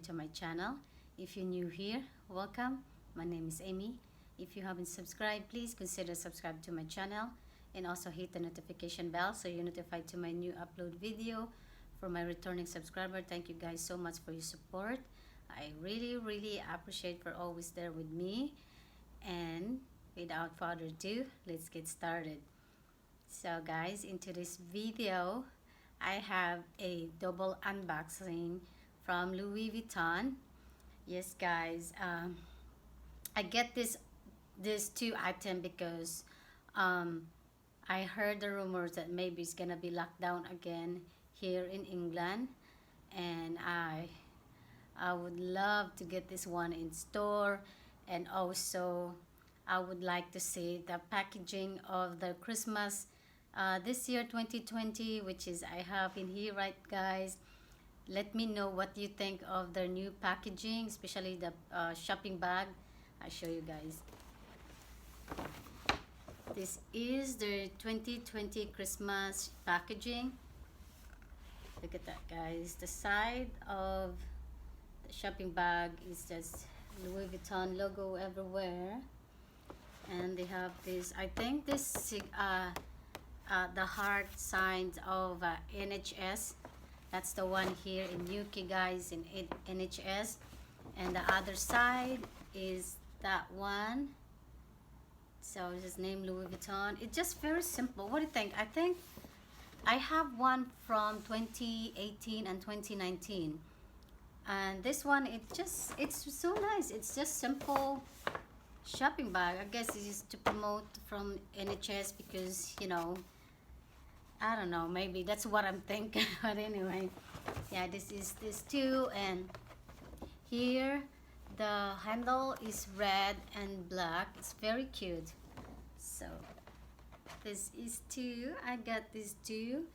to my channel. If you're new here, welcome. My name is Amy. If you haven't subscribed, please consider subscribe to my channel and also hit the notification bell so you're notified to my new upload video. For my returning subscriber, thank you guys so much for your support. I really appreciate for always there with me. And without further ado, let's get started. So guys, into this video, I have a double unboxing from Louis Vuitton. Yes guys, I get this two item because I heard the rumors that maybe it's gonna be locked down again here in England, and I would love to get this one in store. And also I would like to see the packaging of the Christmas this year 2020, which is I have in here, right guys. Let me know what you think of their new packaging, especially the shopping bag. I'll show you guys. This is the 2020 Christmas packaging. Look at that guys. The side of the shopping bag is just Louis Vuitton logo everywhere, and they have this, I think this the heart signs of NHS. That's the one here in UK guys, in NHS. And the other side is that one. So this is named Louis Vuitton. It's just very simple. What do you think? I think I have one from 2018 and 2019. And this one, it's so nice. It's just simple shopping bag. I guess it is to promote from NHS because, you know, I don't know, maybe that's what I'm thinking. But anyway, yeah, this is this too. And here the handle is red and black. It's very cute. So this is two. I got this two.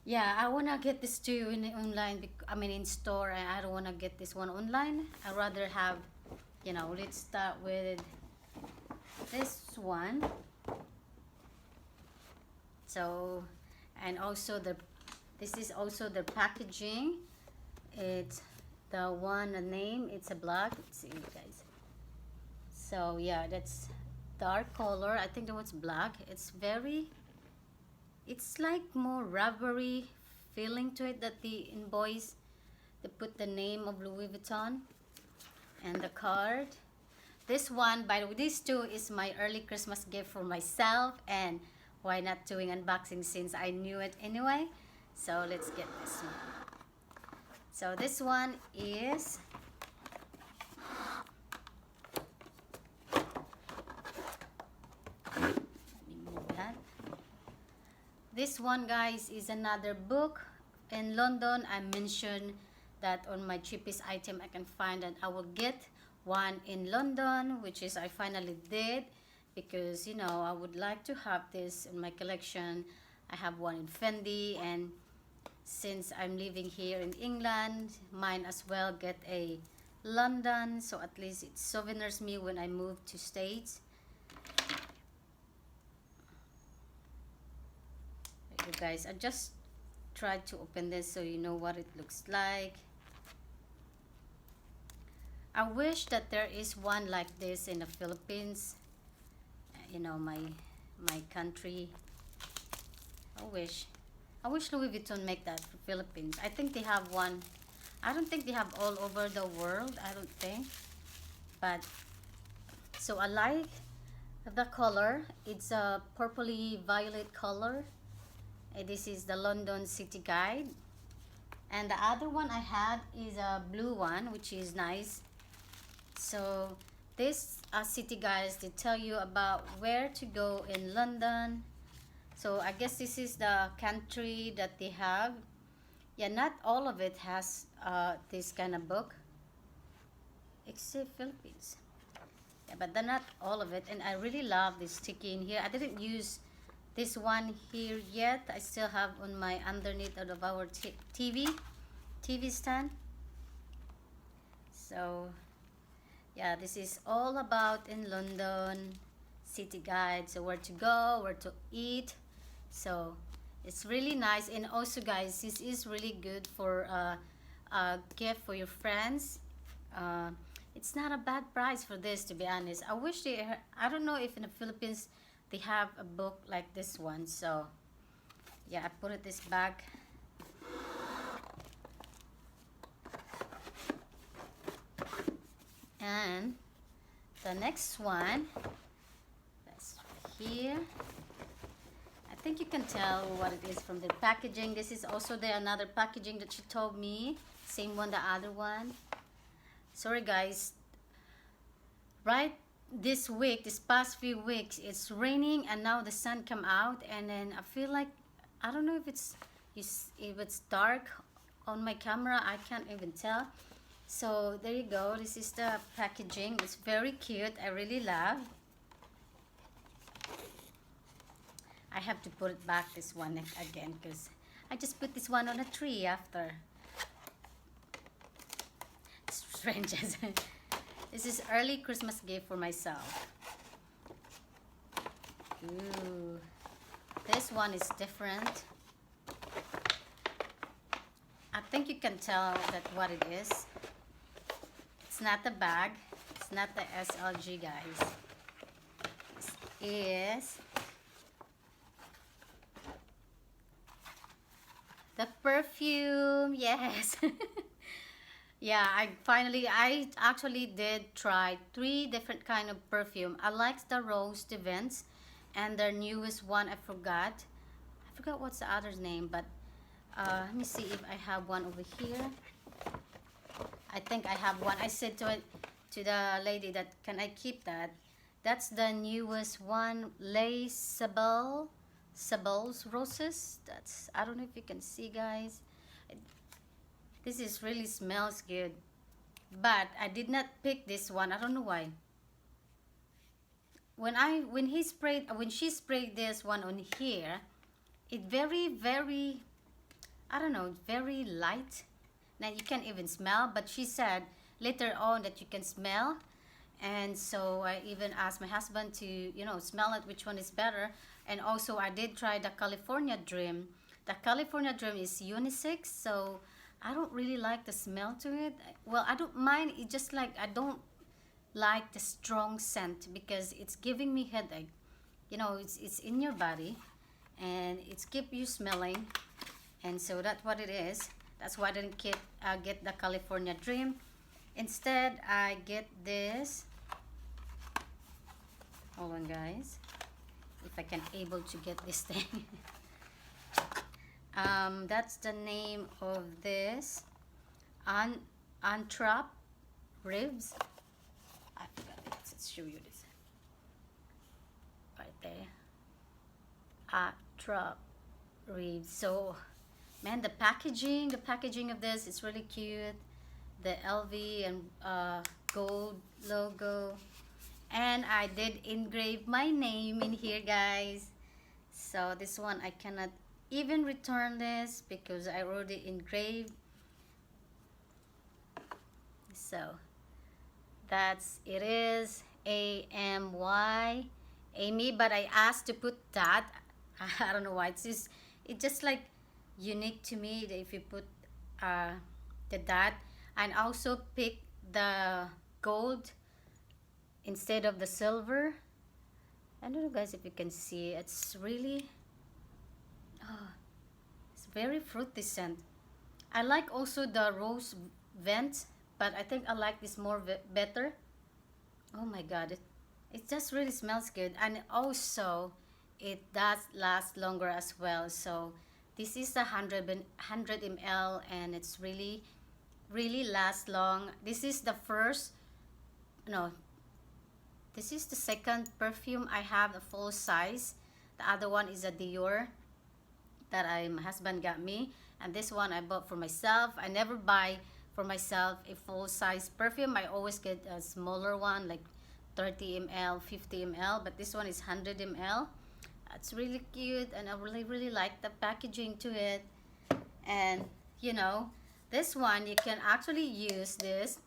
Yeah, I wanna get this two in online. I mean in store, and I don't wanna get this one online. I rather have, you know. Let's start with this one. So, and also this is also the packaging. It's the one, the name, it's a black. Let's see guys. So yeah, that's dark color. I think that one's black. It's like more rubbery feeling to it, that the invoice, they put the name of Louis Vuitton and the card. This one, by the way, these two is my early Christmas gift for myself, and why not doing unboxing since I knew it anyway. So let's get this one. So this one is this one guys is another book. In London, I mentioned that on my cheapest item I can find, and I will get one in London, which is I finally did, because you know I would like to have this in my collection. I have one in Fendi, and since I'm living here in England, mine as well get a London, so at least it souvenirs me when I move to States. You guys, I just tried to open this so you know what it looks like. I wish that there is one like this in the Philippines, you know, my country. I wish Louis Vuitton make that for Philippines. I think they have one. I don't think they have all over the world, I don't think. But so I like the color. It's a purpley violet color. This is the London City Guide, and the other one I had is a blue one, which is nice. So this city guides, they tell you about where to go in London. So I guess this is the country that they have. Yeah, not all of it has this kind of book, except Philippines. Yeah, but they're not all of it. And I really love this sticky in here. I didn't use this one here yet. I still have on my underneath of our TV stand. So yeah, this is all about in London city guide. So where to go, where to eat. So it's really nice. And also guys, this is really good for gift for your friends. uh, it's not a bad price for this, to be honest. I wish I don't know if in the Philippines they have a book like this one. So yeah, I put it this bag. And the next one, that's here. I think you can tell what it is from the packaging. This is also the another packaging that she told me. Same one, the other one. Sorry guys. Right this week, this past few weeks, it's raining and now the sun come out, and then I feel like, I don't know if it's dark on my camera. I can't even tell. So there you go. This is the packaging. It's very cute. I really love. I have to put it back, this one again, because I just put this one on a tree after. It's strange. This is early Christmas gift for myself. Ooh, this one is different. I think you can tell that what it is. It's not the bag. It's not the SLG, guys. This is the perfume. Yes. Yeah, I actually did try 3 different kind of perfume. I liked the Rose de Vence, and their newest one, I forgot what's the other's name, but let me see if I have one over here. I think I have one. I said to the lady that, can I keep that? That's the newest one, Les Sabelle's Roses. That's, I don't know if you can see, guys. This is really smells good, but I did not pick this one. I don't know why. When she sprayed this one on here, it very, I don't know, very light. Now you can't even smell, but she said later on that you can smell. And so I even asked my husband to, you know, smell it, which one is better. And also I did try the California Dream. The California Dream is unisex, so I don't really like the smell to it. Well, I don't mind. It's just like I don't like the strong scent because it's giving me headache. You know, it's in your body and it's keep you smelling, and so that's what it is. That's why I didn't get the California Dream. Instead, I get this. Hold on, guys. If I can able to get this thing. That's the name of this. Antrop ribs. I forgot it. Let's show you this. Right there. Antrop ribs. So, man, the packaging of this is really cute. The LV and gold logo. And I did engrave my name in here, guys. So this one I cannot even return this because I already engraved. So that's it is AMY Amy, but I asked to put that. I don't know why. It's just like unique to me that if you put the dot, and also pick the gold instead of the silver. I don't know, guys, if you can see. It's really it's very fruity scent. I like also the Rose Vent, but I think I like this more better. Oh my god, it just really smells good, and also it does last longer as well. So this is a 100 ml, and it's really lasts long. This is the first, no, this is the second perfume I have, a full size. The other one is a Dior that my husband got me, and this one I bought for myself. I never buy for myself a full size perfume. I always get a smaller one, like 30 ml, 50 ml, but this one is 100 ml. It's really cute, and I really like the packaging to it. And you know, this one you can actually use this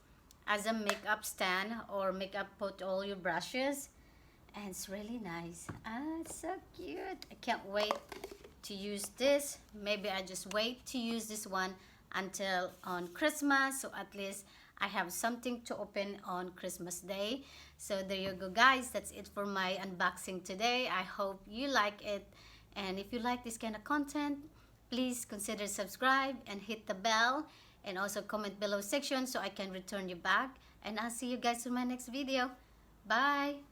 as a makeup stand or makeup put all your brushes, and it's really nice. It's so cute. I can't wait to use this. Maybe I just wait to use this one until on Christmas, so at least I have something to open on Christmas Day. So there you go, guys. That's it for my unboxing today. I hope you like it, and if you like this kind of content, please consider subscribe and hit the bell, and also comment below section so I can return you back, and I'll see you guys in my next video. Bye.